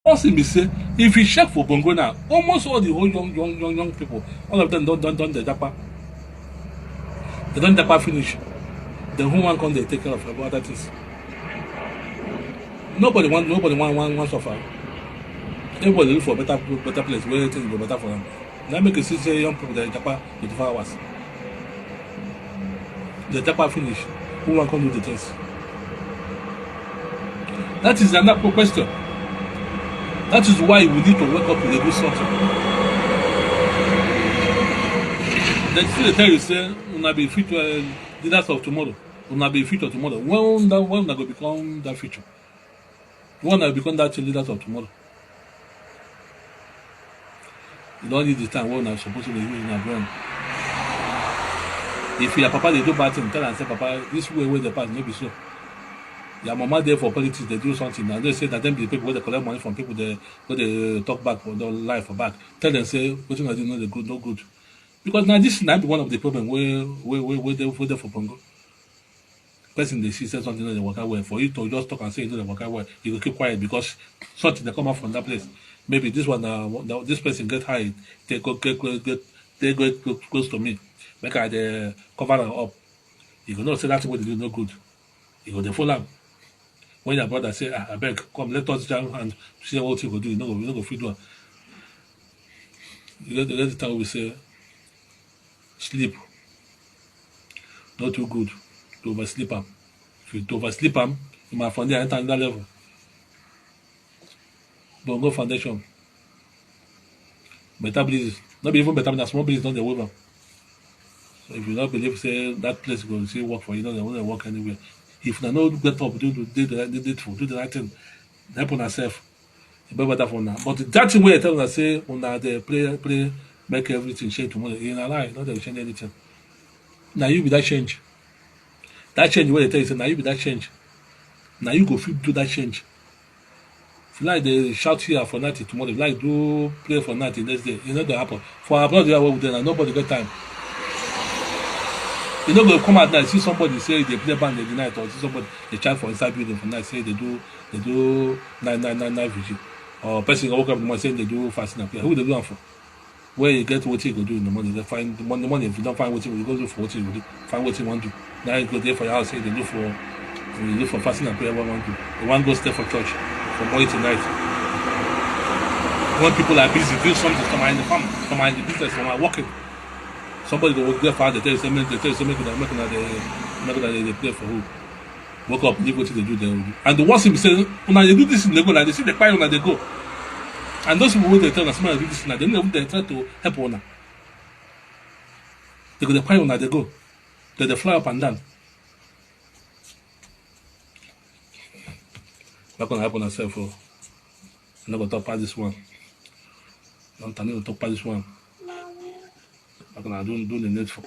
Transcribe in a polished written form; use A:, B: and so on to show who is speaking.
A: Also, me say, if you check for Bongo now, almost all the whole young people, all of them don't the japa. They don't japa finish. Then who one come they take care of about other things. Nobody want suffer. Everybody look for better place where things go better for them. Now make you see say young people they japa 24 hours. The japa finish. Who one come do the things? That is another question. That is why we need to wake up with a good something. They still tell you say una be future leaders of tomorrow. Una be future tomorrow. When una go become that future? When una become that leaders of tomorrow? You don't need the time when una supposed to be using a brain. If your papa they do bad thing, tell and say papa this way where the past maybe so. Your mama there for politics, they do something and they say that them the people where they collect money from people they talk back for their life or back. Tell them say what you do not the good, no good. Because now this might be one of the problems where they for Bongo. Person they see say something that they work out well. For you to just talk and say you know they work out well, you will keep quiet because something they come out from that place. Maybe this one this person get high, they go get close to me. Make I cover her up. You go know say that's what they do no good. You go they follow am. When your brother say, I beg, come, let us jam and see what you go do. You know, go free do. You get the time we say, sleep, not too good, to oversleep am. If you oversleep am, you might find enter another level. Bongo Foundation, better business, not be even better than small business, not the women. So if you don't believe, say that place go see work for you, they won't work anywhere. If they no get up, do the right thing, help on herself. It's better for now. But that thing where I tell us say on the play, make everything change tomorrow. In a lie, not that change anything. Now you be that change. That change where they tell you say now you be that change. Now you go fit do that change. If you like they shout here for night tomorrow, if you like do play for night the next day, you know that happen. For our brother with them, nobody get time. You know, go come out now, see somebody say they play band in the night, or see somebody they chat for inside building for night, say they do 9 vigil. Or person walk up in the morning saying they do fasting and prayer. Who they do that for? Where you get what you go do in the morning, they find the morning. If you don't find what you go do for what you do, find what you want to do. Now you go there for your house, say they do for fasting and prayer. What want to do? The one goes there for church from morning to night. When people are busy doing something, some are in the farm, some are in the business, some are working. Somebody go work there for they tell you make they play for who. Woke up, leave what they do there. And the worst thing is say, when they do this in the go, like they see the choir when they go. And those people they tell us, man, do this now, they don't even try to help one. They go the choir when they go. They fly up and down. Not gonna help on herself. I'm not gonna talk past this one. I'm not gonna talk past this one. I'm gonna do the needful.